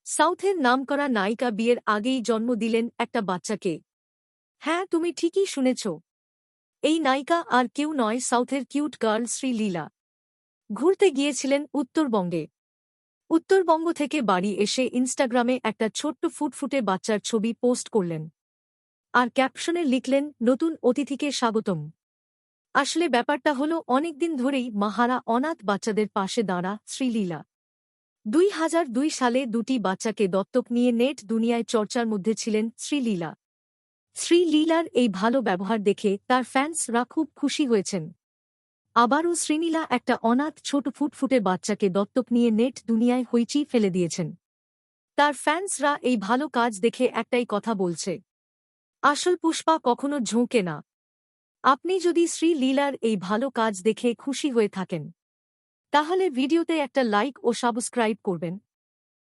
সাউথের নামকরা নায়িকা বিয়ের আগেই জন্ম দিলেন একটা বাচ্চাকে। হ্যাঁ, তুমি ঠিকই শুনেছ। এই নায়িকা আর কেউ নয়, সাউথের কিউট গার্ল শ্রীলীলা। ঘুরতে গিয়েছিলেন উত্তরবঙ্গে। উত্তরবঙ্গ থেকে বাড়ি এসে ইনস্টাগ্রামে একটা ছোট্ট ফুটফুটে বাচ্চার ছবি পোস্ট করলেন। আর ক্যাপশনে লিখলেন, নতুন অতিথিকে স্বাগতম। আসলে ব্যাপারটা হলো, অনেকদিন ধরেই মাহারা অনাথ বাচ্চাদের পাশে দাঁড়া শ্রীলীলা। ২০০২ সালে দুটি বাচ্চাকে দত্তক নিয়ে নেট দুনিয়ায় চর্চার মধ্যে ছিলেন শ্রীলীলা। শ্রীলীলার এই ভালো ব্যবহার দেখে তার ফ্যান্সরা খুব খুশি হয়েছেন। আবারও শ্রীলীলা একটা অনাথ ছোট ফুটফুটে বাচ্চাকে দত্তক নিয়ে নেট দুনিয়ায় হইচই ফেলে দিয়েছেন। তার ফ্যান্সরা এই ভালো কাজ দেখে একটাই কথা বলছে, আসল পুষ্পা কখনো ঝোঁকে না। আপনি যদি শ্রীলীলার এই ভালো কাজ দেখে খুশি হয়ে থাকেন, তাহলে ভিডিওতে একটা লাইক ও সাবস্ক্রাইব করবেন।